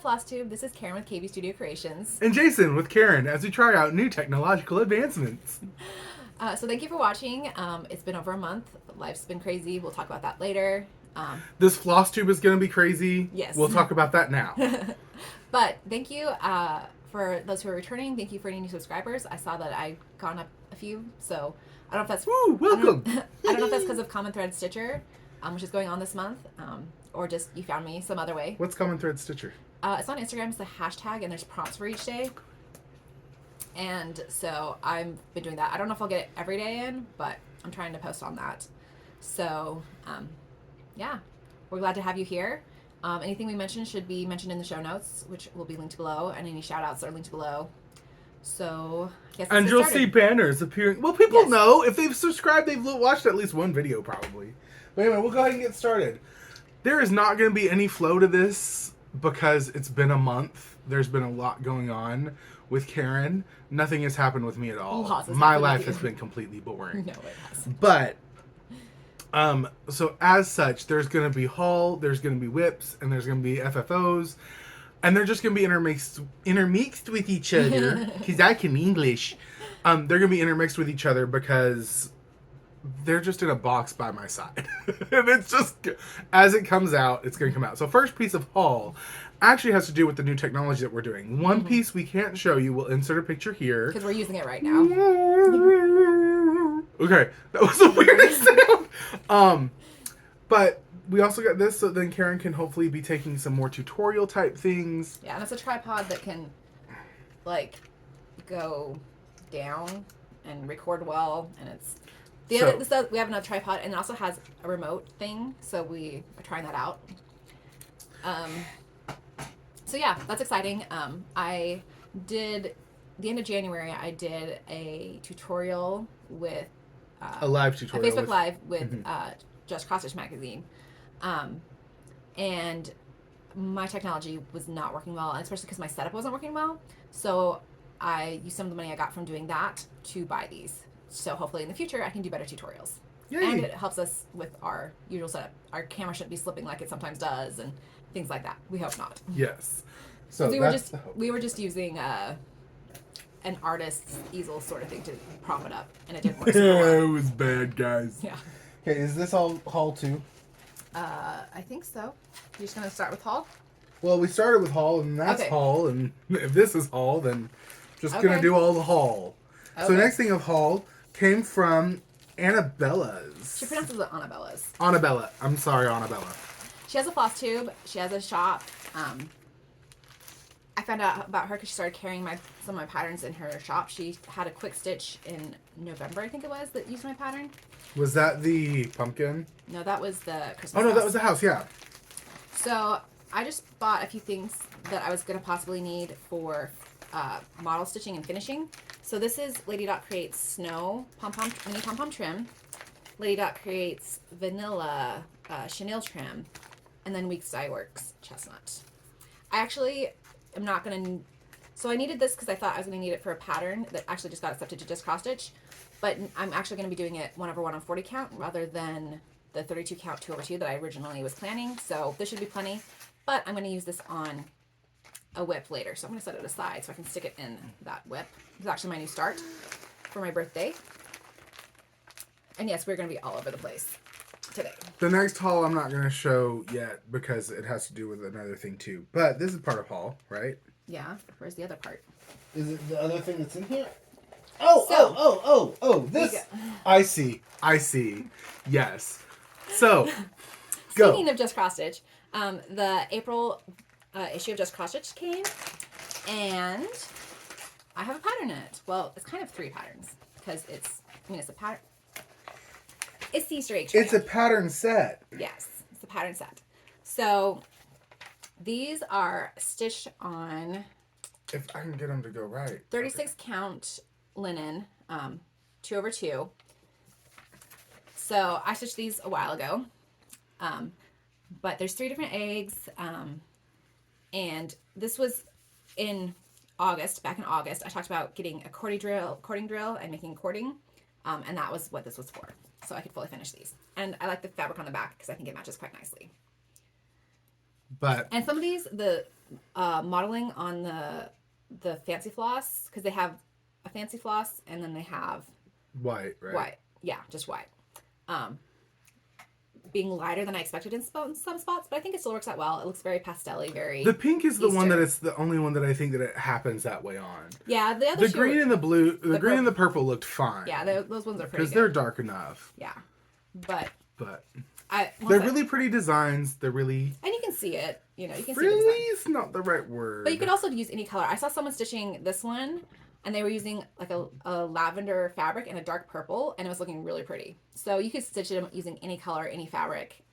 FlossTube. This is Karen with KB Studio Creations. And Jason with Karen as we try out new technological advancements. So thank you for watching. It's been over a month. Life's been crazy. We'll talk about that later. This FlossTube is going to be crazy. Yes. We'll talk about that now. But thank you for those who are returning. Thank you for any new subscribers. I saw that I gone up a few, so I don't know if that's welcome. I don't know if that's because of Common Thread Stitcher, which is going on this month, or just you found me some other way. What's Common Thread Stitcher? It's on Instagram. It's the hashtag, and there's prompts for each day. And so I've been doing that. I don't know if I'll get it every day in, but I'm trying to post on that. So, yeah, we're glad to have you here. Anything we mentioned should be mentioned in the show notes, which will be linked below, and any shout outs are linked below. So, yes. And you'll see banners appearing. Well, people know. If they've subscribed, they've watched at least one video, probably. But anyway, we'll go ahead and get started. There is not going to be any flow to this because it's been a month. There's been a lot going on with Karen. Nothing has happened with me at all. My life has been completely boring. No, it hasn't. But, so as such, there's going to be haul, there's going to be whips, and there's going to be FFOs. And they're just going to be intermixed with each other. Because I can English. They're going to be intermixed with each other because they're just in a box by my side. And it's just, as it comes out, it's going to come out. So first piece of haul actually has to do with the new technology that we're doing. One piece we can't show you. We'll insert a picture here. Because we're using it right now. Okay. That was the weirdest sound. But we also got this, so then Karen can hopefully be taking some more tutorial type things. Yeah, and it's a tripod that can, like, go down and record well, and it's... we have another tripod, and it also has a remote thing, so we are trying that out. So yeah, that's exciting. I did, the end of January, I did a tutorial with... a live tutorial. A Facebook Live with Just CrossStitch magazine. And my technology was not working well, and especially because my setup wasn't working well. So I used some of the money I got from doing that to buy these. So hopefully in the future I can do better tutorials. Yay. And it helps us with our usual setup. Our camera shouldn't be slipping like it sometimes does, and things like that. We hope not. Yes. So we were just using an artist's easel sort of thing to prop it up, and it didn't work super well. It was bad, guys. Yeah. Okay, is this all haul too? I think so. You're just gonna start with haul? Well, we started with haul, and that's haul, and if this is haul, then just gonna do all the haul. Okay. So the next thing of haul came from Anabella's. She pronounces it Anabella's. Anabella. I'm sorry, Anabella. She has a FlossTube. She has a shop. I found out about her because she started carrying some of my patterns in her shop. She had a quick stitch in November, I think it was, that used my pattern. Was that the pumpkin? No, that was the Christmas house. That was the house, yeah. So I just bought a few things that I was going to possibly need for model stitching and finishing. So this is Lady Dot Creates Snow Mini Pom Pom Trim. Lady Dot Creates Vanilla Chenille Trim. And then Weeks Dye Works Chestnut. I actually am not going to... So I needed this because I thought I was going to need it for a pattern that actually just got accepted to Just CrossStitch. But I'm actually going to be doing it 1/1 on 40 count rather than the 32 count 2/2 that I originally was planning. So this should be plenty. But I'm going to use this on a whip later. So I'm going to set it aside so I can stick it in that whip. It's actually my new start for my birthday. And yes, we're going to be all over the place today. The next haul I'm not going to show yet because it has to do with another thing too. But this is part of haul, right? Yeah. Where's the other part? Is it the other thing that's in here? Oh, this. I see. Yes. So, go. Speaking of Just CrossStitch, the April issue of Just CrossStitch came, and I have a pattern in it. Well, it's kind of 3 patterns because it's a pattern. It's the Easter egg tray. It's a pattern set. Yes, it's a pattern set. So these are stitched on. If I can get them to go right. 36 count linen, 2/2. So I stitched these a while ago, but there's 3 different eggs, and this was in August. Back in August, I talked about getting a cording drill, and making cording, and that was what this was for. So I could fully finish these, and I like the fabric on the back because I think it matches quite nicely. But And some of these, the modeling on the fancy floss, because they have a fancy floss and then they have white, right? white. Yeah, just white. Being lighter than I expected in some spots, but I think it still works out well. It looks very pastel-y, very The pink is the one Easter. that it's the only one that I think that it happens that way on. Yeah, the other The green and the blue, the green and the purple looked fine. Yeah, those ones are pretty because good. they're dark enough. Yeah, but they're really pretty designs. They're really, and you can see it. You know, you can see really the design. is not the right word. But you could also use any color. I saw someone stitching this one, and they were using like a lavender fabric and a dark purple, and it was looking really pretty. So you could stitch them using any color, any fabric.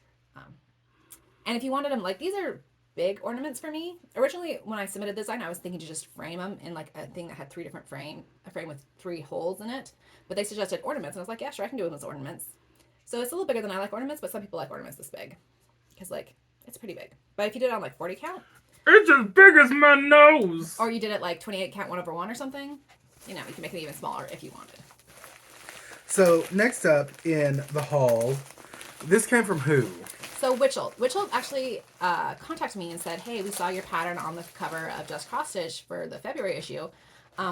And if you wanted them, like these are big ornaments for me. Originally, when I submitted this design, I was thinking to just frame them in like a thing that had 3 different a frame with 3 holes in it. But they suggested ornaments, and I was like, yeah, sure, I can do them as ornaments. So it's a little bigger than I like ornaments, but some people like ornaments this big. Because, like, it's pretty big. But if you did it on, like, 40 count. It's as big as my nose! Or you did it, like, 28 count 1/1 or something. You know, you can make it even smaller if you wanted. So, next up in the haul, this came from who? So, Wichelt. Wichelt actually contacted me and said, hey, we saw your pattern on the cover of Just CrossStitch for the February issue.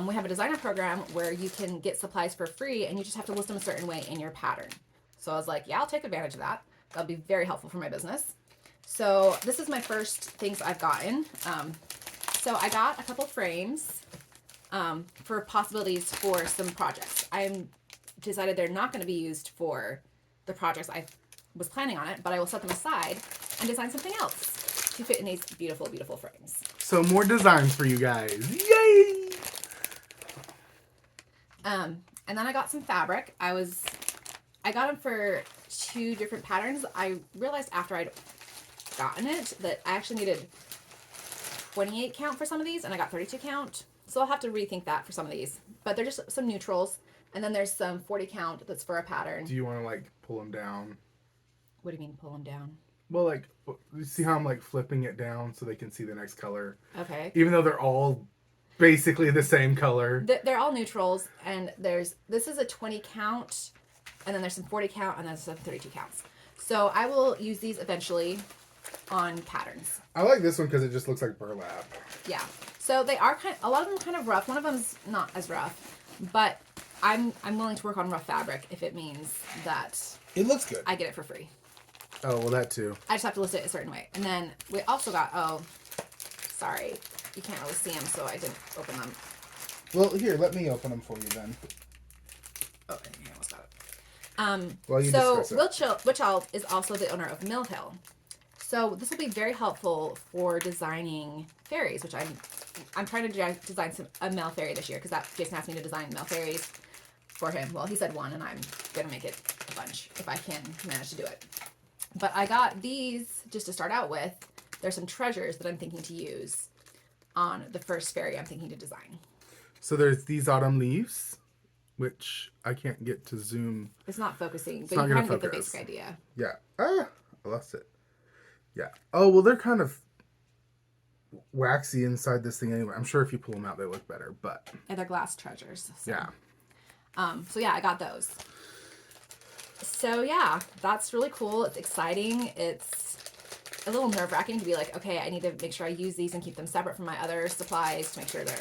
We have a designer program where you can get supplies for free, and you just have to list them a certain way in your pattern. So I was like, yeah, I'll take advantage of that. That'll be very helpful for my business. So this is my first things I've gotten. So I got a couple frames for possibilities for some projects. I decided they're not going to be used for the projects I was planning on it, but I will set them aside and design something else to fit in these beautiful, beautiful frames. So more designs for you guys. Yay! And then I got some fabric. I got them for 2 different patterns. I realized after I'd gotten it that I actually needed 28 count for some of these, and I got 32 count. So I'll have to rethink that for some of these. But they're just some neutrals, and then there's some 40 count that's for a pattern. Do you want to, like, pull them down? What do you mean pull them down? Well, like, you see how I'm, like, flipping it down so they can see the next color? Okay. Even though they're all basically the same color. They're all neutrals, and this is a 20 count, and then there's some 40 count, and then some 32 counts. So I will use these eventually on patterns. I like this one because it just looks like burlap. Yeah. So they are a lot of them kind of rough. One of them's not as rough, but I'm willing to work on rough fabric if it means that It looks good. I get it for free. Oh, well, that too. I just have to list it a certain way. And then we also got, sorry, you can't really see them, so I didn't open them. Well, here, let me open them for you then. Oh, I almost got it. Well, you so discuss it. Wichelt is also the owner of Mill Hill. So this will be very helpful for designing fairies, which I'm trying to design a Mel fairy this year because Jason asked me to design Mel fairies for him. Well, he said 1, and I'm gonna make it a bunch if I can manage to do it. But I got these just to start out with. There's some treasures that I'm thinking to use on the first fairy I'm thinking to design. So there's these autumn leaves, which I can't get to zoom. It's not focusing, but not you gonna kind of get the focus. basic idea. Yeah. I lost it. Yeah. Oh, well, they're kind of waxy inside this thing anyway. I'm sure if you pull them out, they look better, but... And they're glass treasures. So. Yeah. So yeah, I got those. So yeah, that's really cool. It's exciting. It's a little nerve-wracking to be like, okay, I need to make sure I use these and keep them separate from my other supplies to make sure they're...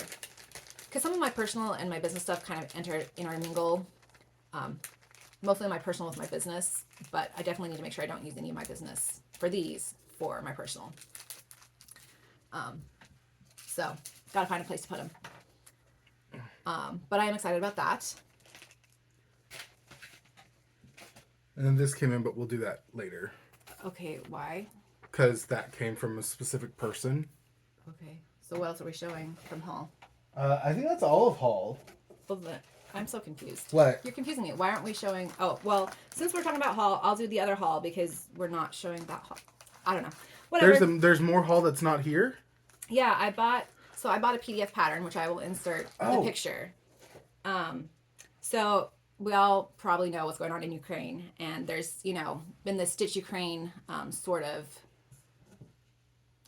Because some of my personal and my business stuff kind of intermingle. Mostly my personal with my business, but I definitely need to make sure I don't use any of my business for these for my personal. So, gotta find a place to put them. But I am excited about that. And then this came in, but we'll do that later. Okay, why? Because that came from a specific person. Okay, so what else are we showing from Hall? I think that's all of Hall. Well, I'm so confused. What? You're confusing me. Why aren't we showing... Oh, well, since we're talking about Hall, I'll do the other Hall because we're not showing that Hall. I don't know. Whatever. There's more Hall that's not here? Yeah, I bought a PDF pattern, which I will insert in the picture. So we all probably know what's going on in Ukraine, and there's, been this Stitch Ukraine sort of...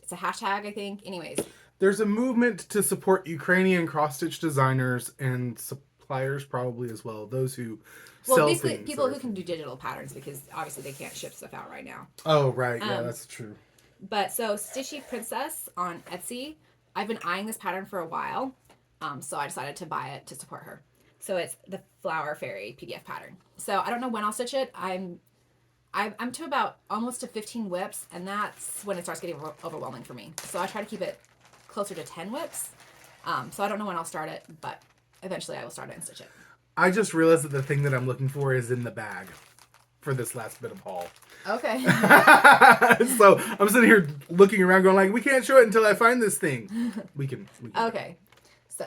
It's a hashtag, I think. Anyways. There's a movement to support Ukrainian cross-stitch designers and suppliers probably as well. Those who sell basically things. People who can do digital patterns because obviously they can't ship stuff out right now. Oh, right. Yeah, that's true. But so Stitchy Princess on Etsy, I've been eyeing this pattern for a while, so I decided to buy it to support her. So it's the Flower Fairy PDF pattern. So I don't know when I'll stitch it. I'm to about almost to 15 whips, and that's when it starts getting overwhelming for me. So I try to keep it closer to 10 whips. So I don't know when I'll start it, but eventually I will start it and stitch it. I just realized that the thing that I'm looking for is in the bag for this last bit of haul. Okay. So I'm sitting here looking around going like, we can't show it until I find this thing. We can. Okay. So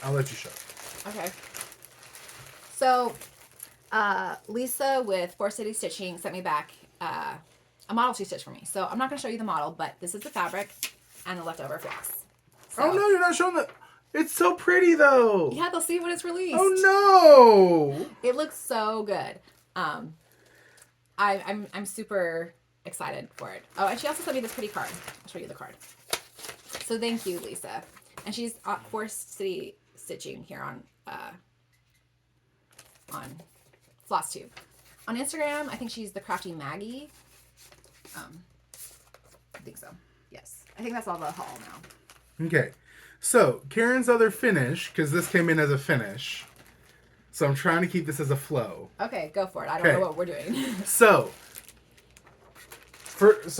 I'll let you show. Okay. So Lisa with Four City Stitching sent me back a model she stitched for me. So I'm not going to show you the model, but this is the fabric and the leftover floss. So, oh no, you're not showing the... It's so pretty though. Yeah, they'll see when it's released. Oh no. It looks so good. I'm super excited for it. Oh, and she also sent me this pretty card. I'll show you the card. So thank you, Lisa. And she's Four City Stitching here on FlossTube. On Instagram, I think she's the Crafty Maggie. I think so. Yes. I think that's all the haul now. Okay. So, Karen's other finish, because this came in as a finish. So I'm trying to keep this as a flow. Okay, go for it. I don't know what we're doing. So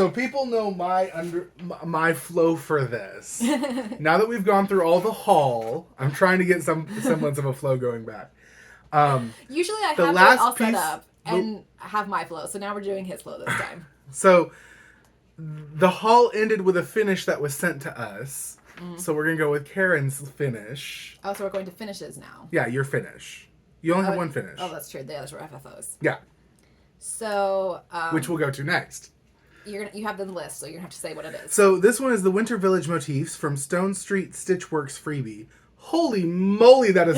people know my flow for this. Now that we've gone through all the haul, I'm trying to get some semblance of a flow going back. Usually I have it all set up and have my flow. So now we're doing his flow this time. So the haul ended with a finish that was sent to us. Mm-hmm. So we're going to go with Karen's finish. Oh, so we're going to finishes now. Yeah, your finish. You only have one finish. Oh, that's true. The others were FFOs. Yeah. So... which we'll go to next. You have the list, so you're going to have to say what it is. So this one is the Winter Village motifs from Stone Street Stitchworks freebie. Holy moly, that is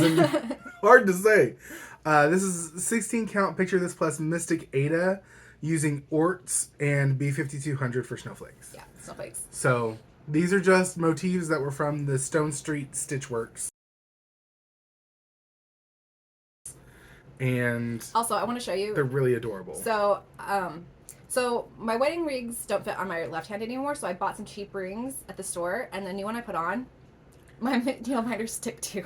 hard to say. This is 16 count picture this plus Mystic Ada using Orts and B5200 for snowflakes. Yeah, snowflakes. So these are just motifs that were from the Stone Street Stitchworks. And also, I want to show you. They're really adorable. So, so my wedding rings don't fit on my left hand anymore, so I bought some cheap rings at the store, and the new one I put on, my needle minders stick to.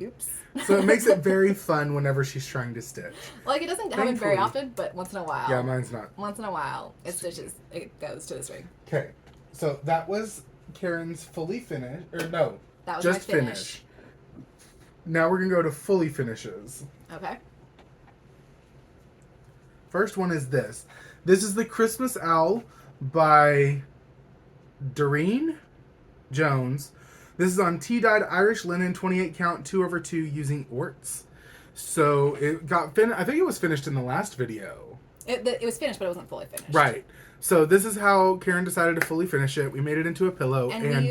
Oops. So it makes it very fun whenever she's trying to stitch. Like, it doesn't happen very often, but once in a while. Yeah, mine's not. Once in a while, it goes to this ring. Okay, so that was Karen's fully finished, or no, that was just my finish. Now we're going to go to fully finishes. Okay. First one is this. This is the Christmas Owl by Durene Jones. This is on tea-dyed Irish linen, 28 count, 2/2 using Orts. So it got I think it was finished in the last video. It was finished, but it wasn't fully finished. Right. So this is how Karen decided to fully finish it. We made it into a pillow, and we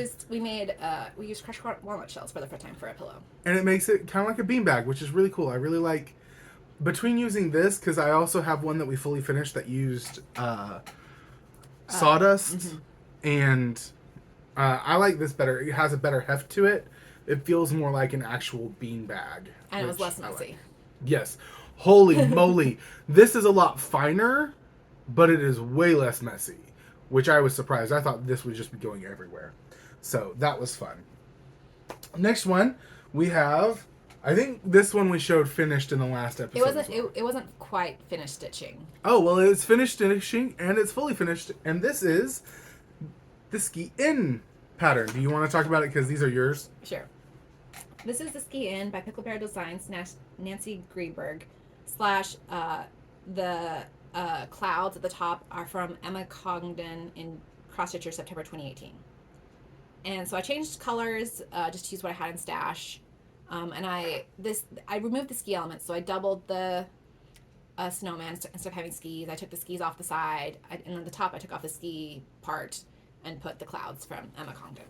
used crushed walnut shells for the first time for a pillow. And it makes it kind of like a beanbag, which is really cool. I really like between using this because I also have one that we fully finished that used sawdust, and I like this better. It has a better heft to it. It feels more like an actual beanbag, and it was less messy. Like. Yes, holy moly, this is a lot finer. But it is way less messy, which I was surprised. I thought this would just be going everywhere. So that was fun. Next one, we have... I think this one we showed finished in the last episode. It wasn't quite finished stitching. Oh, well, it's finished stitching, and it's fully finished. And this is the Ski In pattern. Do you want to talk about it? Because these are yours. Sure. This is the Ski In by Pickle Bear Designs, Nancy Greenberg, / the... clouds at the top are from Emma Congdon in CrossStitcher September 2018. And so I changed colors just to use what I had in stash. And I removed the ski elements, so I doubled the snowman instead of having skis. I took the skis off the side, and on the top I took off the ski part and put the clouds from Emma Congdon.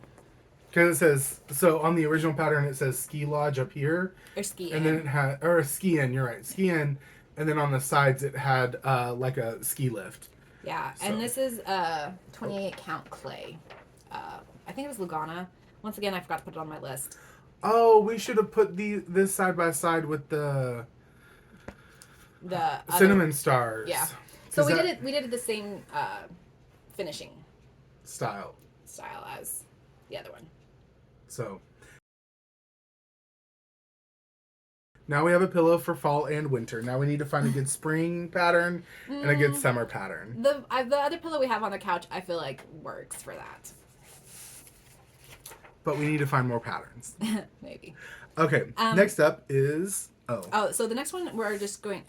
Because it says, so on the original pattern it says Ski Lodge up here. Or Ski In. And then it had, or Ski In, you're right, Ski In. And then on the sides, it had like a ski lift. Yeah, so. And this is 28 count clay. I think it was Lugana. Once again, I forgot to put it on my list. Oh, we should have put this side by side with the cinnamon stars. Yeah. So we did it the same finishing style as the other one. So now we have a pillow for fall and winter. Now we need to find a good spring pattern and a good summer pattern. The other pillow we have on the couch, I feel like works for that. But we need to find more patterns. Maybe. Okay. Next up is so the next one we're just going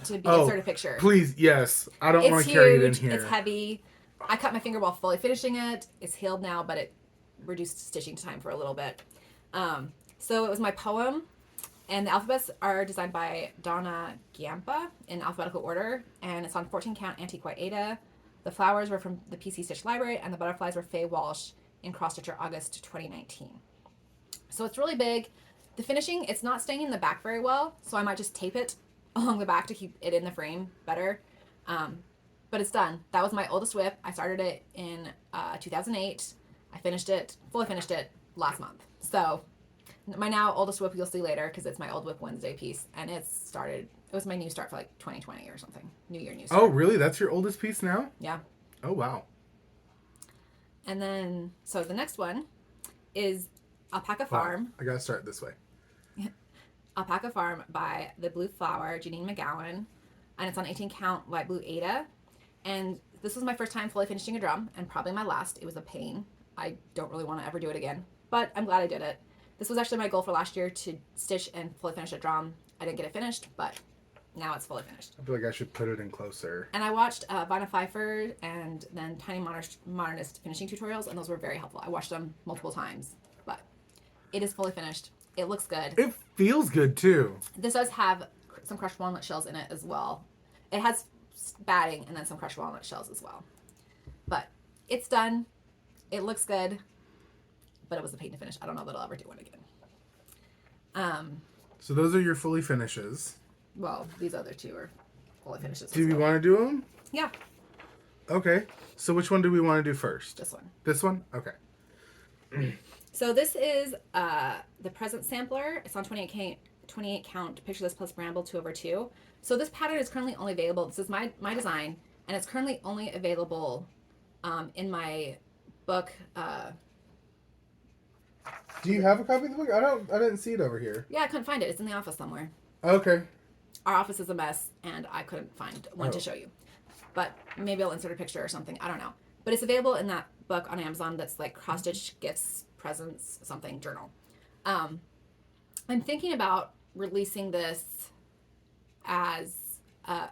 to be insert a picture. Please, yes. I don't want to carry it in here. It's heavy. I cut my finger while fully finishing it. It's healed now, but it reduced stitching time for a little bit. So it was my poem, and the alphabets are designed by Donna Giampa in alphabetical order, and it's on 14 count antique white Ada. The flowers were from the PC Stitch Library, and the butterflies were Faye Walsh in CrossStitcher August 2019. So it's really big. The finishing, it's not staying in the back very well, so I might just tape it along the back to keep it in the frame better. But it's done. That was my oldest whip. I started it in 2008. I fully finished it last month. So my now oldest whip you'll see later because it's my old whip Wednesday piece, and it was my new start for like 2020 or something. New year, new start. Oh, really? That's your oldest piece now? Yeah. Oh, wow. And then, so the next one is Alpaca Farm. Wow. I gotta start this way. Alpaca Farm by The Blue Flower, Janine McGowan. And it's on 18 count light blue Ada. And this was my first time fully finishing a drum, and probably my last. It was a pain. I don't really want to ever do it again, but I'm glad I did it. This was actually my goal for last year, to stitch and fully finish a drum. I didn't get it finished, but now it's fully finished. I feel like I should put it in closer. And I watched Vonna Pfeiffer and then Tiny Modernist finishing tutorials, and those were very helpful. I watched them multiple times, but it is fully finished. It looks good. It feels good too. This does have some crushed walnut shells in it as well. It has batting and then some crushed walnut shells as well. But it's done. It looks good. But it was a pain to finish. I don't know that I'll ever do one again. So those are your fully finishes. Well, these other two are fully finishes. Do you want to do them? Yeah. Okay. So which one do we want to do first? This one. This one? Okay. So this is the present sampler. It's on 28 count picture this plus bramble 2/2. So this pattern is currently only available. This is my design, and it's currently only available in my book. Do you have a copy of the book? I didn't see it over here. Yeah, I couldn't find it. It's in the office somewhere. Okay. Our office is a mess, and I couldn't find one to show you. But maybe I'll insert a picture or something. I don't know. But it's available in that book on Amazon that's like CrossStitch Gifts, Presents, something, Journal. I'm thinking about releasing this as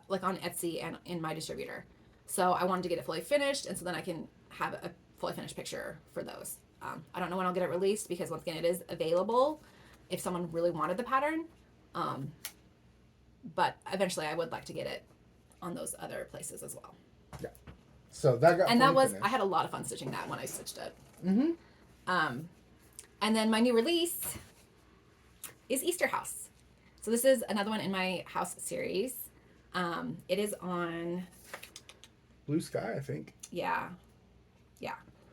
like on Etsy and in my distributor. So I wanted to get it fully finished, and so then I can have a fully finished picture for those. I don't know when I'll get it released because once again it is available if someone really wanted the pattern. But eventually I would like to get it on those other places as well. Yeah. So that got finished. I had a lot of fun stitching that when I stitched it. Mm-hmm. And then my new release is Easter House. So this is another one in my house series. It is on Blue Sky, I think. Yeah.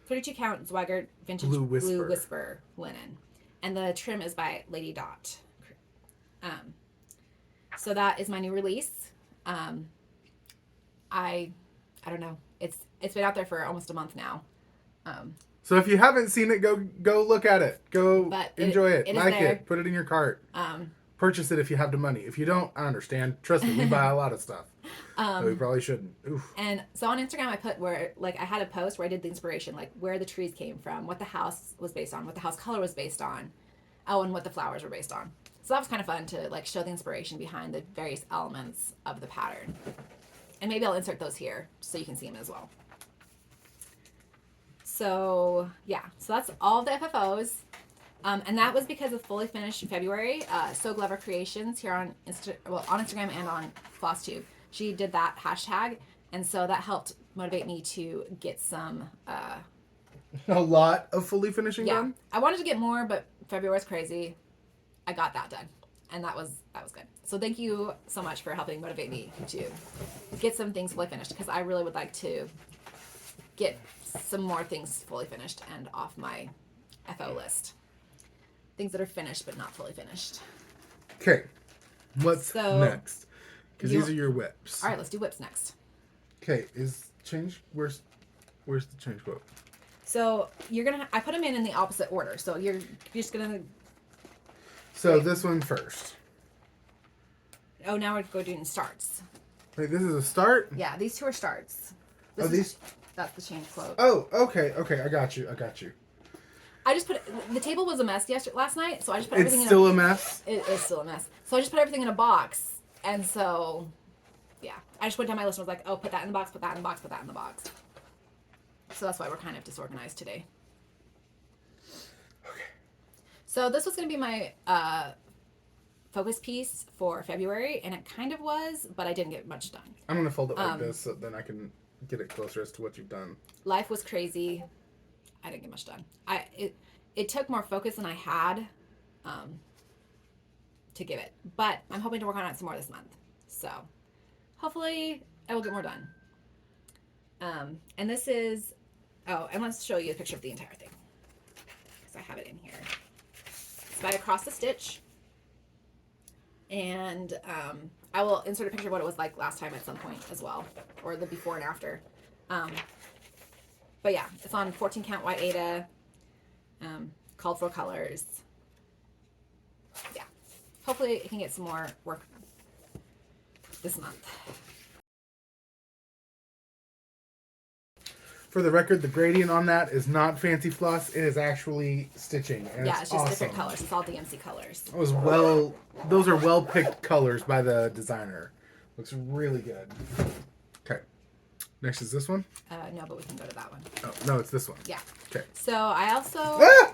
32 count Zweigert vintage Blue Blue Whisper linen. And the trim is by Lady Dot. So that is my new release. I don't know. It's been out there for almost a month now. So if you haven't seen it, go look at it. Go enjoy it. It like is there. it. Put it in your cart. Purchase it if you have the money. If you don't, I understand. Trust me, we buy a lot of stuff. But we probably shouldn't. Oof. And so on Instagram I put where I had a post where I did the inspiration, like where the trees came from, what the house was based on, what the house color was based on, and what the flowers were based on. So that was kind of fun to like show the inspiration behind the various elements of the pattern. And maybe I'll insert those here so you can see them as well. So yeah, so that's all of the FFOs. And that was because of fully finished in February. SEWGlover Creations here on Instagram and on FlossTube. She did that hashtag, and so that helped motivate me to get some. A lot of fully finishing done. I wanted to get more, but February's crazy. I got that done, and that was good. So thank you so much for helping motivate me to get some things fully finished, because I really would like to get some more things fully finished and off my FO list. Things that are finished but not fully finished. Okay, what's next? Because these are your whips. All right, let's do whips next. Okay, where's the change quote? So I put them in the opposite order. So you're just gonna. So this one first. Oh, now we're doing starts. Wait, this is a start? Yeah, these two are starts. These? That's the change quote. Oh, okay, I got you. I just the table was a mess last night, so I just put everything It's still a mess? It is still a mess. So I just put everything in a box, and so, yeah. I just went down my list and was like, oh, put that in the box, put that in the box, put that in the box. So that's why we're kind of disorganized today. Okay. So this was going to be my focus piece for February, and it kind of was, but I didn't get much done. I'm going to fold it like this so then I can get it closer as to what you've done. Life was crazy. I didn't get much done. It took more focus than I had to give it, but I'm hoping to work on it some more this month. So hopefully I will get more done. And this is, I want to show you a picture of the entire thing because I have it in here. It's by CrossStitch, and I will insert a picture of what it was like last time at some point as well, or the before and after. But yeah, it's on 14 count white Aida, called for colors. Yeah, hopefully it can get some more work this month. For the record, the gradient on that is not fancy floss. It is actually stitching. And Yeah, it's just awesome. different colors. It's all DMC colors. Those are well picked colors by the designer. Looks really good. Okay. Next is this one? No, but we can go to that one. Oh, no, it's this one. Yeah. Okay. So I also... Ah!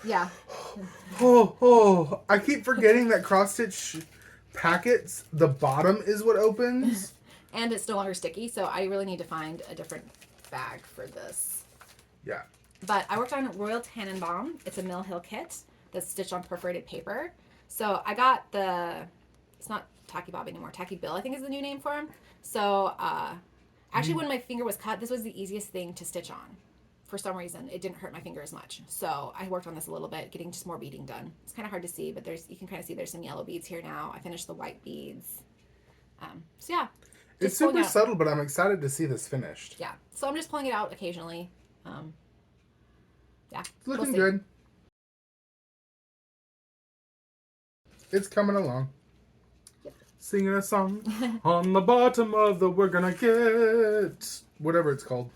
Yeah. I keep forgetting that cross-stitch packets, the bottom is what opens. And it's no longer sticky, so I really need to find a different bag for this. Yeah. But I worked on Royal Tannenbaum. It's a Mill Hill kit that's stitched on perforated paper. So I got it's not Tacky Bob anymore, Tacky Bill I think is the new name for him. So actually when my finger was cut, this was the easiest thing to stitch on. For some reason, it didn't hurt my finger as much. So I worked on this a little bit, getting just more beading done. It's kind of hard to see, but you can kind of see there's some yellow beads here now. I finished the white beads. So yeah. It's super subtle, but I'm excited to see this finished. Yeah. So I'm just pulling it out occasionally. Yeah. It's looking good. It's coming along. Yep. Singing a song on the bottom of the we're gonna get whatever it's called.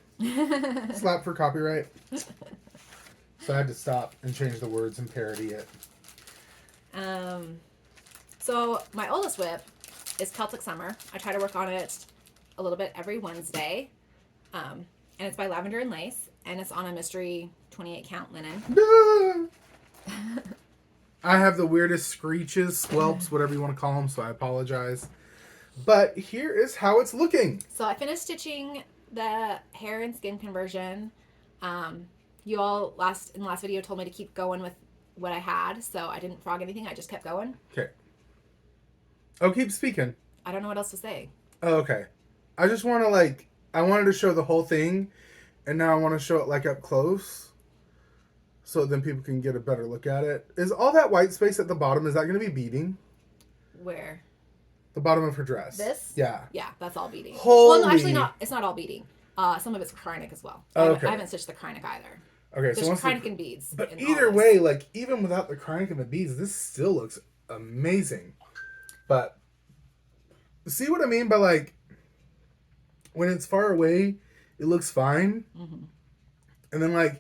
Slap for copyright. So I had to stop and change the words and parody it. So my oldest whip is Celtic Summer. I try to work on it a little bit every Wednesday. And it's by Lavender and Lace, and it's on a mystery 28 count linen. I have the weirdest screeches, squelps, whatever you want to call them, so I apologize. But here is how it's looking. So I finished stitching the hair and skin conversion. You all in the last video told me to keep going with what I had, so I didn't frog anything. I just kept going. Okay. Oh, keep speaking. I don't know what else to say. Oh, okay. I just want to I wanted to show the whole thing, and now I want to show it up close, so then people can get a better look at it. Is all that white space at the bottom, is that going to be beading? Where? The bottom of her dress. This? Yeah. Yeah, that's all beading. Holy... Well, no, actually not. It's not all beading. Some of it's Kreinik as well. Oh, okay. I haven't stitched the Kreinik either. Okay, There's Kreinik and beads. But either way, even without the Kreinik and the beads, this still looks amazing. But see what I mean by when it's far away, it looks fine. Mm-hmm. And then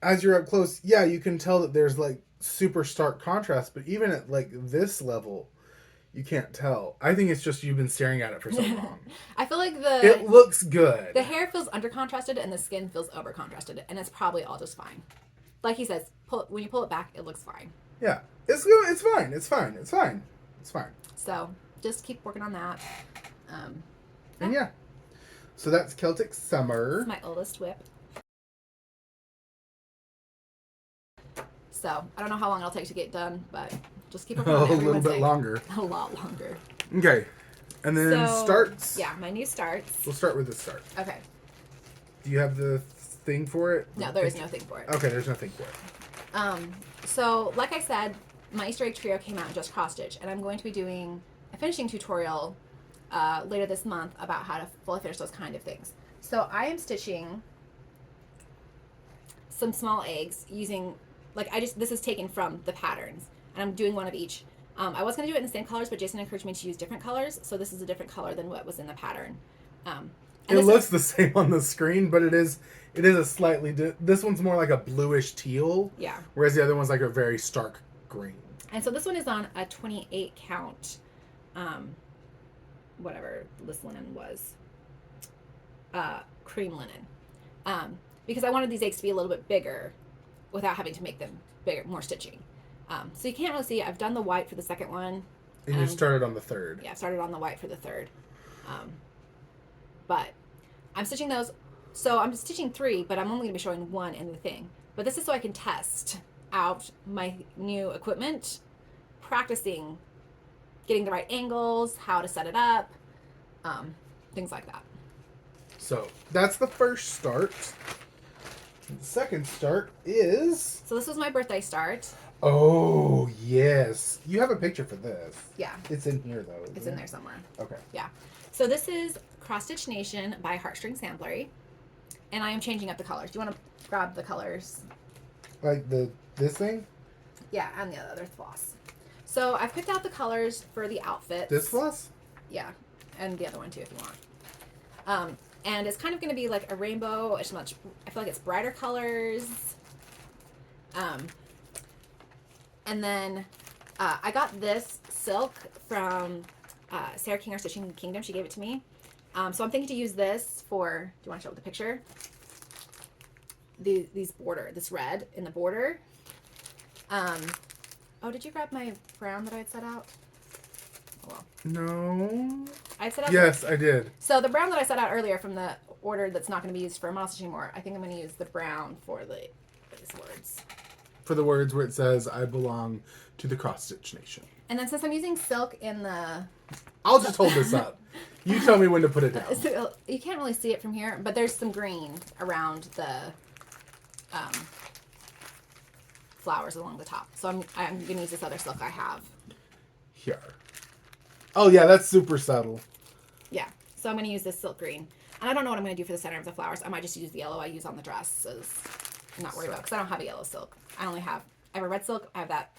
as you're up close, yeah, you can tell that there's super stark contrast. But even at this level, you can't tell. I think it's just you've been staring at it for so long. I feel like it looks good. The hair feels under contrasted and the skin feels over contrasted, and it's probably all just fine. Like he says, when you pull it back, it looks fine. Yeah, it's good. It's fine. It's fine. It's fine. It's fine. So just keep working on that. And yeah, so that's Celtic Summer. It's my oldest whip. So I don't know how long it'll take to get done, but just keep working on it every little Wednesday. bit longer. A lot longer. Okay. And then starts. Yeah, my new starts. We'll start with the start. Okay. Do you have the thing for it? No, there is no thing for it. Okay, there's no thing for it. So like I said, my Easter egg trio came out in just CrossStitch, and I'm going to be doing a finishing tutorial later this month about how to fully finish those kind of things. So I am stitching some small eggs using, this is taken from the patterns, and I'm doing one of each. I was going to do it in the same colors, but Jason encouraged me to use different colors, so this is a different color than what was in the pattern. It looks the same on the screen, but it is a slightly... this one's more like a bluish teal. Yeah. Whereas the other one's like a very stark green. And so this one is on a 28 count, whatever this linen was, cream linen. Because I wanted these eggs to be a little bit bigger without having to make them bigger, more stitching. So you can't really see, I've done the white for the second one. And you started on the third. Yeah, I started on the white for the third. But I'm stitching those. So I'm stitching 3, but I'm only going to be showing 1 in the thing. But this is so I can test out my new equipment, practicing getting the right angles, how to set it up, things like that. So that's the first start. The second start is... So this was my birthday start. Oh, yes. You have a picture for this. Yeah. It's in here, though. It's in there somewhere. Okay. Yeah. So this is CrossStitch Nation by Heartstring Samplery. And I am changing up the colors. Do you want to grab the colors? Like this thing? Yeah, and the other floss. So I've picked out the colors for the outfits. This floss? Yeah. And the other one, too, if you want. And it's kind of going to be like a rainbow. It's much, I feel like it's brighter colors. And then I got this silk from Sarah King, our Stitching Kingdom. She gave it to me. So I'm thinking to use this for, do you want to show the picture? This red in the border. Oh, did you grab my brown that I had set out? Oh, well. No. I set out. Yes, I did. So the brown that I set out earlier from the order that's not going to be used for model stitching anymore, I think I'm going to use the brown for these words. For the words where it says, I belong to the CrossStitch Nation. And then since I'm using silk in the... I'll just hold this up. You tell me when to put it down. So you can't really see it from here, but there's some green around the flowers along the top. So I'm going to use this other silk I have. Here. Oh, yeah, that's super subtle. Yeah. So I'm going to use this silk green. And I don't know what I'm going to do for the center of the flowers. I might just use the yellow I use on the dresses. I'm not worried about, because I don't have a yellow silk. I have a red silk. I have that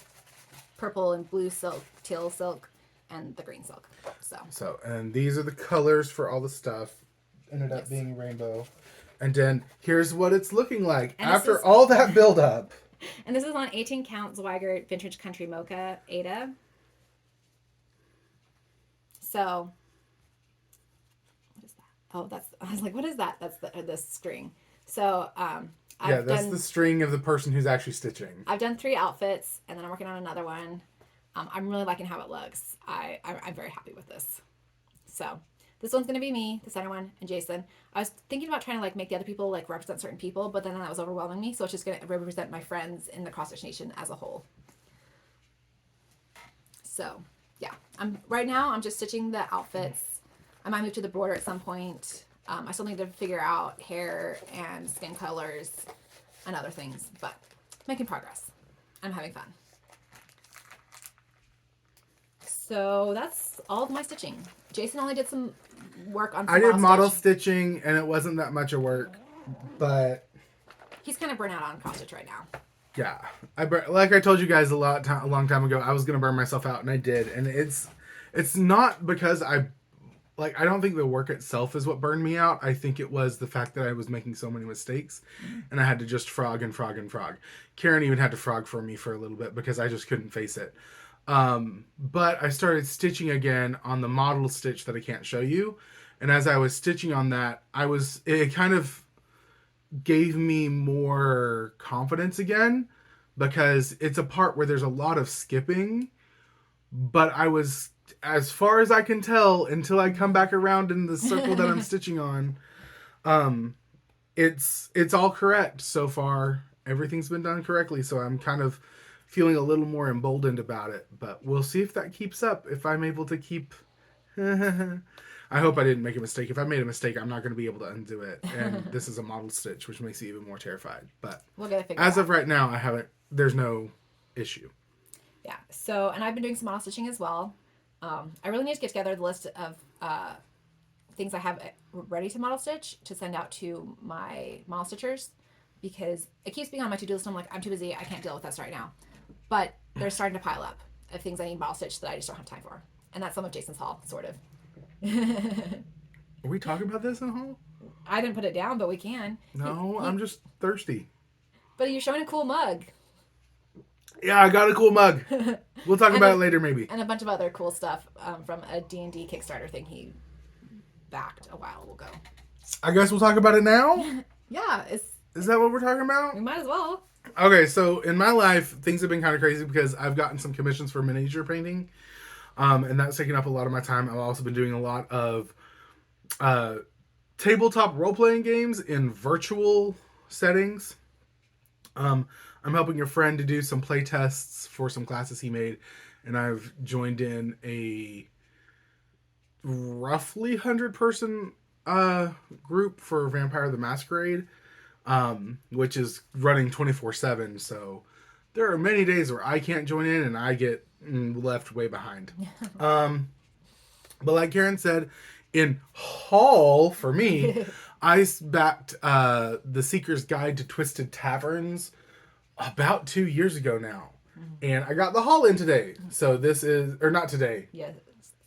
purple and blue silk, teal silk, and the green silk. So and these are the colors for all the stuff. Ended up being rainbow. And then here's what it's looking like and after all that build up. And this is on 18 count Zweigert Vintage Country Mocha Ada. So what is that? Oh, I was like, what is that? That's the string. So that's the string of the person who's actually stitching. I've done 3 outfits, and then I'm working on another one. I'm really liking how it looks. I'm very happy with this. So this one's going to be me, the center one, and Jason. I was thinking about trying to make the other people represent certain people, but then that was overwhelming me. So it's just going to represent my friends in the CrossStitch Nation as a whole. So yeah, right now I'm just stitching the outfits. I might move to the border at some point. I still need to figure out hair and skin colors and other things, but making progress. I'm having fun. So that's all of my stitching. Jason only did some work on some I did model stitching, and it wasn't that much of work, but... He's kind of burnt out on CrossStitch right now. Yeah. Like I told you guys a long time ago, I was going to burn myself out, and I did. And it's not because I don't think the work itself is what burned me out. I think it was the fact that I was making so many mistakes, and I had to just frog and frog and frog. Karen even had to frog for me for a little bit because I just couldn't face it. But I started stitching again on the model stitch that I can't show you. And as I was stitching on that, it kind of gave me more confidence again, because it's a part where there's a lot of skipping, but I was, as far as I can tell, until I come back around in the circle that I'm stitching on, it's all correct so far. Everything's been done correctly. So I'm kind of feeling a little more emboldened about it, but we'll see if that keeps up. If I'm able to keep, I hope I didn't make a mistake. If I made a mistake, I'm not going to be able to undo it. And this is a model stitch, which makes me even more terrified. But we'll get it figured as out. of right now, there's no issue. Yeah. So, and I've been doing some model stitching as well. I really need to get together the list of things I have ready to model stitch to send out to my model stitchers, because it keeps being on my to-do list. I'm like, I'm too busy. I can't deal with this right now. But they're starting to pile up of things I need model stitch that I just don't have time for. And that's some of Jason's haul, sort of. Are we talking about this in haul? I didn't put it down, but we can. No, I'm just thirsty. But you're showing a cool mug. Yeah, I got a cool mug. We'll talk about it later, maybe. And a bunch of other cool stuff from a D&D Kickstarter thing he backed a while ago. I guess we'll talk about it now? Yeah. Is that what we're talking about? We might as well. Okay, so in my life, things have been kind of crazy because I've gotten some commissions for miniature painting. And that's taken up a lot of my time. I've also been doing a lot of tabletop role-playing games in virtual settings. I'm helping a friend to do some play tests for some classes he made, and I've joined in a roughly 100-person group for Vampire the Masquerade, which is running 24/7. So there are many days where I can't join in, and I get left way behind. But like Karen said, in haul for me, I backed The Seeker's Guide to Twisted Taverns about 2 years ago now. And I got the haul in today. So this is, or not today. Yeah.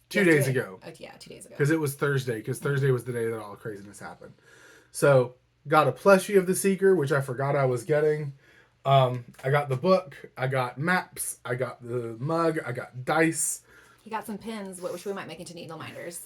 2 days ago. Yeah, 2 days ago. Because it was Thursday. Because Thursday was the day that all the craziness happened. So got a plushie of The Seeker, which I forgot I was getting. I got the book. I got maps. I got the mug. I got dice. He got some pins, which we might make into needle minders.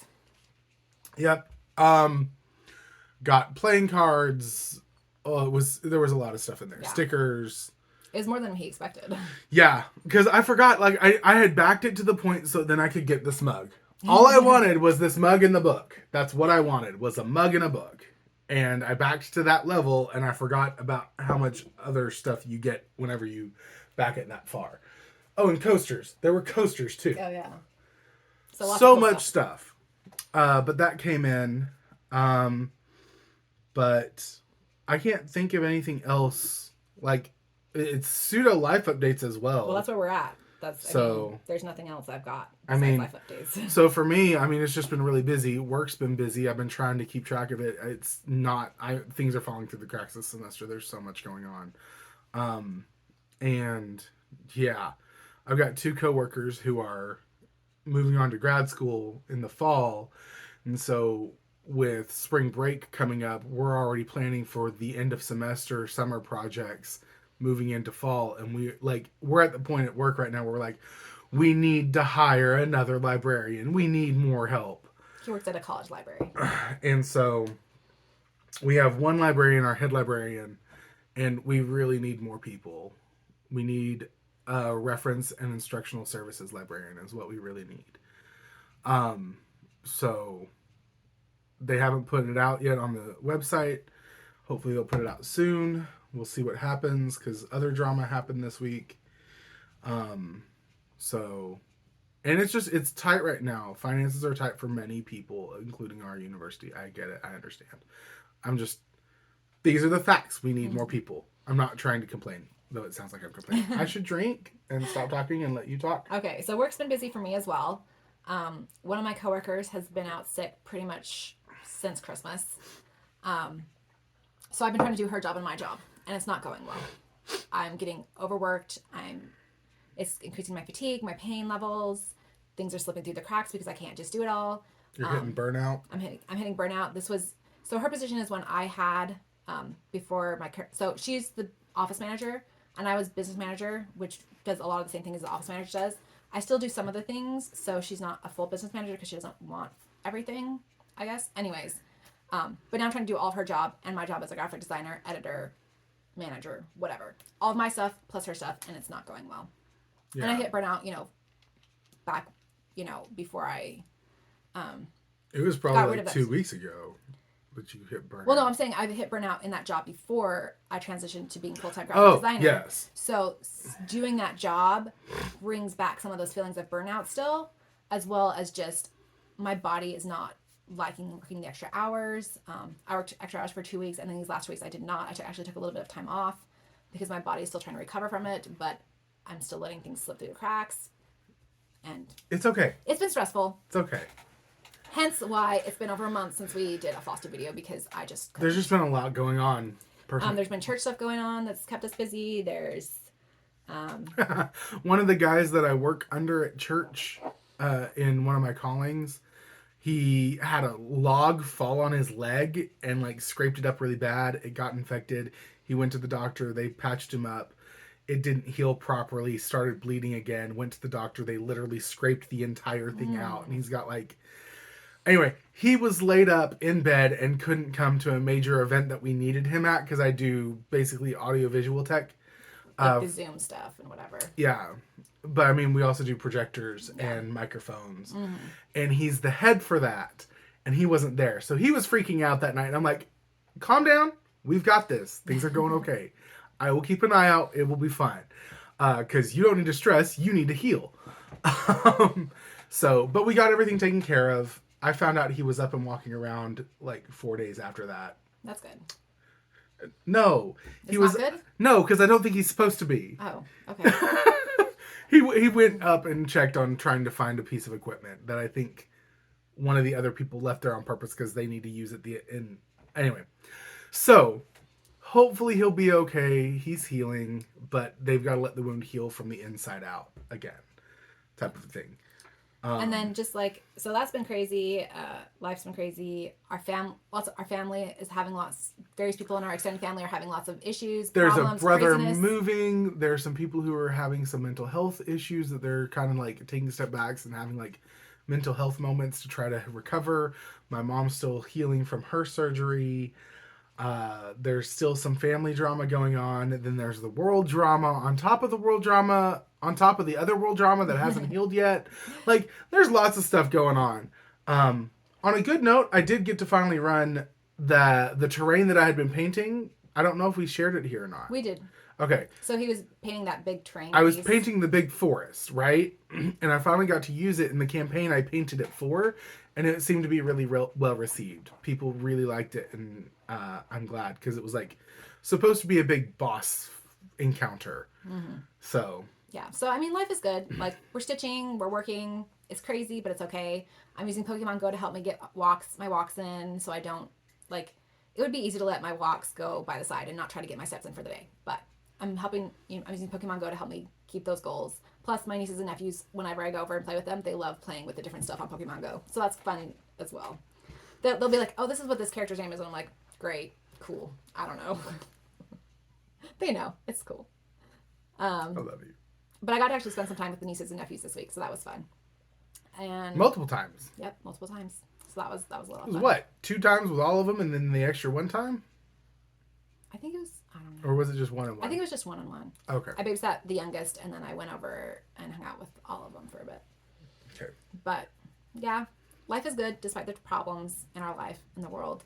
Yep. Got playing cards. Oh, there was a lot of stuff in there. Yeah. Stickers. It was more than he expected. Yeah, because I forgot, like, I had backed it to the point so then I could get this mug. All I wanted was this mug in the book. That's what I wanted, was a mug in a book. And I backed to that level, and I forgot about how much other stuff you get whenever you back it that far. Oh, and coasters. There were coasters, too. Oh, yeah. So much stuff. But that came in. But I can't think of anything else. Like, it's pseudo life updates as well. Well, that's where we're at. I mean, there's nothing else I've got besides life updates. So for me, I mean, it's just been really busy. Work's been busy. I've been trying to keep track of it. It's not, things are falling through the cracks this semester. There's so much going on. And yeah, I've got 2 coworkers who are moving on to grad school in the fall. And so with spring break coming up, we're already planning for the end of semester summer projects moving into fall. And we're at the point at work right now where we're like, we need to hire another librarian. We need more help. He works at a college library. And so we have one librarian, our head librarian, and we really need more people. We need a reference and instructional services librarian is what we really need. So they haven't put it out yet on the website. Hopefully they'll put it out soon. We'll see what happens because other drama happened this week. And it's tight right now. Finances are tight for many people, including our university. I get it. I understand. These are the facts. We need more people. I'm not trying to complain, though it sounds like I'm complaining. I should drink and stop talking and let you talk. Okay, so work's been busy for me as well. One of my coworkers has been out sick pretty much since Christmas. So I've been trying to do her job and my job, and it's not going well. I'm getting overworked. It's increasing my fatigue, my pain levels. Things are slipping through the cracks because I can't just do it all. You're hitting burnout. I'm hitting burnout. So her position is one I had before so she's the office manager and I was business manager, which does a lot of the same thing as the office manager does. I still do some of the things, so she's not a full business manager because she doesn't want everything, I guess. Anyways, but now I'm trying to do all of her job and my job as a graphic designer, editor, manager, whatever. All of my stuff plus her stuff, and it's not going well. Yeah. And I hit burnout, back, before I it was probably like 2 weeks ago that you hit burnout. Well, no, I'm saying I've hit burnout in that job before I transitioned to being full-time graphic designer. Yes. So doing that job brings back some of those feelings of burnout still, as well as just my body is not liking working the extra hours. I worked extra hours for 2 weeks, and then these last weeks I did not. I actually took a little bit of time off because my body is still trying to recover from it, but I'm still letting things slip through the cracks. And it's okay. It's been stressful. It's okay. Hence why it's been over a month since we did a FlossTube video, because I just couldn't. There's just been a lot going on. There's been church stuff going on that's kept us busy. There's one of the guys that I work under at church, in one of my callings, he had a log fall on his leg and like scraped it up really bad. It got infected. He went to the doctor. They patched him up. It didn't heal properly. Started bleeding again. Went to the doctor. They literally scraped the entire thing out. And he's got like... Anyway, he was laid up in bed and couldn't come to a major event that we needed him at, because I do basically audiovisual tech. like the Zoom stuff and whatever. Yeah. But I mean, we also do projectors and microphones. Mm-hmm. And he's the head for that. And he wasn't there. So he was freaking out that night. And I'm like, calm down. We've got this. Things are going okay. I will keep an eye out. It will be fine. Because you don't need to stress. You need to heal. But we got everything taken care of. I found out he was up and walking around like 4 days after that. That's good. No. It's not good? No, because I don't think he's supposed to be. Oh, okay. He went up and checked on trying to find a piece of equipment that I think one of the other people left there on purpose because they need to use it anyway. So hopefully he'll be okay. He's healing, but they've got to let the wound heal from the inside out again, type of thing. And then just like, so that's been crazy. Life's been crazy. Our family is having various people in our extended family are having lots of issues. There's problems, a brother craziness. moving. There's some people who are having some mental health issues that they're kind of like taking step backs and having like mental health moments to try to recover. My mom's still healing from her surgery. There's still some family drama going on. And then there's the world drama on top of the world drama, on top of the other world drama that hasn't healed yet. Like, there's lots of stuff going on. On a good note, I did get to finally run the terrain that I had been painting. I don't know if we shared it here or not. We did. Okay. So he was painting that big terrain. I was painting the big forest, right? And I finally got to use it in the campaign I painted it for, and it seemed to be really well received. People really liked it, and I'm glad, because it was like supposed to be a big boss encounter. Mm-hmm. So yeah. So I mean, life is good. Like, we're stitching, we're working. It's crazy, but it's okay. I'm using Pokemon Go to help me get my walks in, so I don't like. It would be easy to let my walks go by the side and not try to get my steps in for the day, but I'm helping. I'm using Pokemon Go to help me keep those goals. Plus, my nieces and nephews, whenever I go over and play with them, they love playing with the different stuff on Pokemon Go. So that's fun as well. They'll be like, "Oh, this is what this character's name is," and I'm like, "Great, cool. I don't know." They know it's cool. I love you. But I got to actually spend some time with the nieces and nephews this week, so that was fun. And multiple times. Yep, multiple times. So that was a lot of It was fun. what? 2 times with all of them, and then the extra 1 time? I think it was. I don't know. Or was it just 1-on-1? I think it was just 1-on-1. Okay. I babysat the youngest, and then I went over and hung out with all of them for a bit. Okay. But yeah, life is good despite the problems in our life, in the world.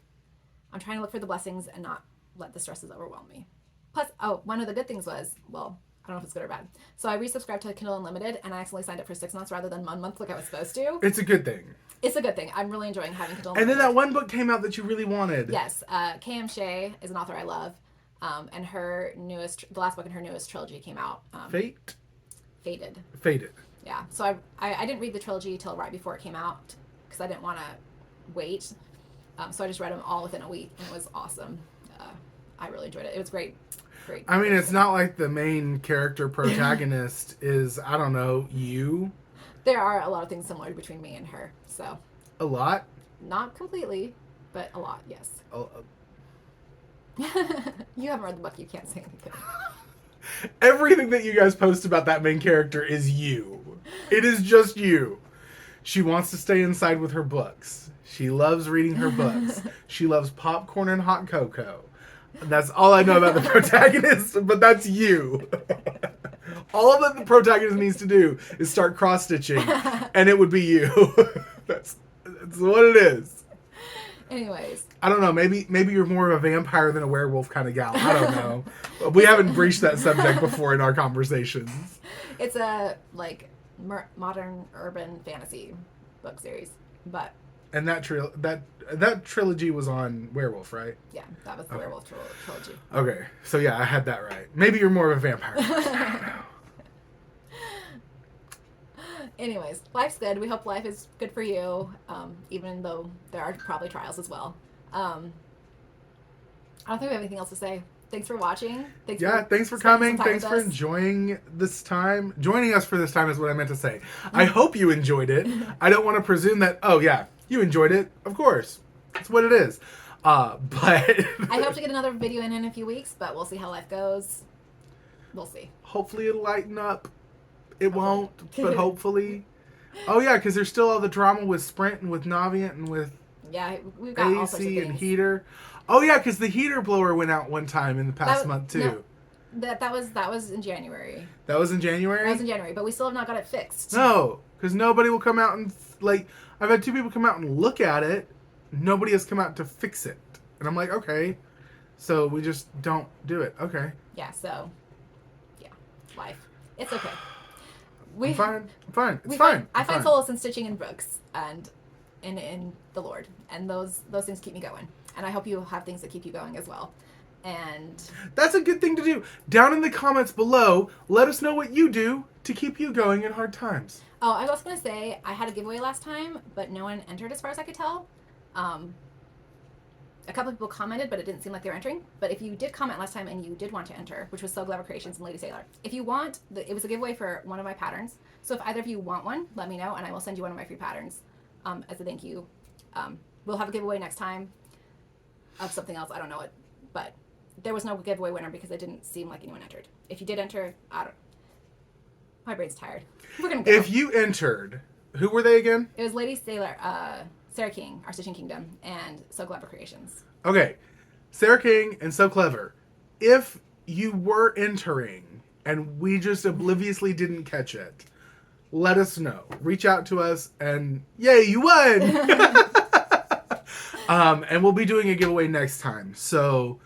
I'm trying to look for the blessings and not let the stresses overwhelm me. Plus, one of the good things was, well, I don't know if it's good or bad. So I resubscribed to Kindle Unlimited, and I accidentally signed up for 6 months rather than 1 month like I was supposed to. It's a good thing. It's a good thing. I'm really enjoying having Kindle And Unlimited. then that one book came out that you really wanted. Yes. K.M. Shea is an author I love. And the last book in her newest trilogy came out. Fated. Yeah. So I didn't read the trilogy till right before it came out because I didn't want to wait. So I just read them all within a week, and it was awesome. I really enjoyed it. It was great. Great. I mean, it's not like the main character protagonist is, I don't know, you. There are a lot of things similar between me and her. So. A lot? Not completely, but a lot, yes. You haven't read the book. You can't say anything. Everything that you guys post about that main character is you. It is just you. She wants to stay inside with her books. She loves reading her books. She loves popcorn and hot cocoa. That's all I know about the protagonist, but that's you. All that the protagonist needs to do is start cross-stitching, and it would be you. That's what it is. Anyways. I don't know. Maybe you're more of a vampire than a werewolf kind of gal. I don't know. We haven't breached that subject before in our conversations. It's a modern urban fantasy book series, but. And that trilogy was on werewolf, right? Yeah, that was the werewolf trilogy. Okay, so yeah, I had that right. Maybe you're more of a vampire. Anyways, life's good. We hope life is good for you, even though there are probably trials as well. I don't think we have anything else to say. Thanks for watching. Thanks for coming. Thanks for enjoying this time. Joining us for this time is what I meant to say. I hope you enjoyed it. I don't want to presume that, oh yeah, you enjoyed it. Of course. That's what it is. But I hope to get another video in a few weeks, but we'll see how life goes. We'll see. Hopefully it'll lighten up. It won't, but hopefully. Oh yeah, because there's still all the drama with Sprint and with Navient and with we've got all sorts of AC things. and heater. Oh yeah, because the heater blower went out one time in the past month too. No, that was in January. That was in January? That was in January, but we still have not got it fixed. No, because nobody will come out and, like, I've had 2 people come out and look at it. Nobody has come out to fix it. And I'm like, okay. So we just don't do it. Okay. Yeah, so, yeah, life. It's okay. I'm fine. It's fine. I find solace in stitching in books and in the Lord. And those things keep me going. And I hope you have things that keep you going as well. And that's a good thing to do. Down in the comments below, let us know what you do to keep you going in hard times. Oh, I was going to say, I had a giveaway last time, but no one entered as far as I could tell. A couple of people commented, but it didn't seem like they were entering. But if you did comment last time and you did want to enter, which was SEWGlover Creations and Lady Sailor, if you want, it was a giveaway for one of my patterns. So if either of you want one, let me know, and I will send you one of my free patterns as a thank you. We'll have a giveaway next time of something else. I don't know it, but there was no giveaway winner because it didn't seem like anyone entered. If you did enter, my brain's tired. We're gonna go. If you entered, who were they again? It was Lady Sailor, Sarah King, Our Stitching Kingdom, and SEWGlover Creations. Okay, Sarah King and So Clever. If you were entering and we just obliviously didn't catch it, let us know. Reach out to us and yay, you won! And we'll be doing a giveaway next time. So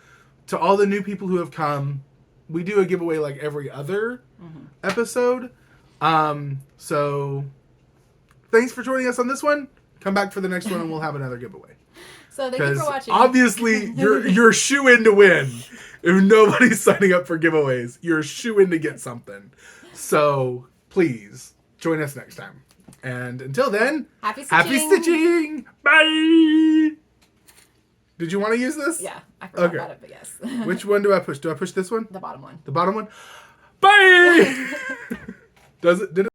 to all the new people who have come, we do a giveaway like every other episode. So thanks for joining us on this one. Come back for the next one and we'll have another giveaway. So thank you for watching. Obviously, you're shoo-in to win. If nobody's signing up for giveaways, you're shoo-in to get something. So please join us next time. And until then, happy stitching. Happy stitching. Bye. Did you want to use this? Yeah, I forgot about it, but yes. Which one do I push? Do I push this one? The bottom one. The bottom one? Bye. Did it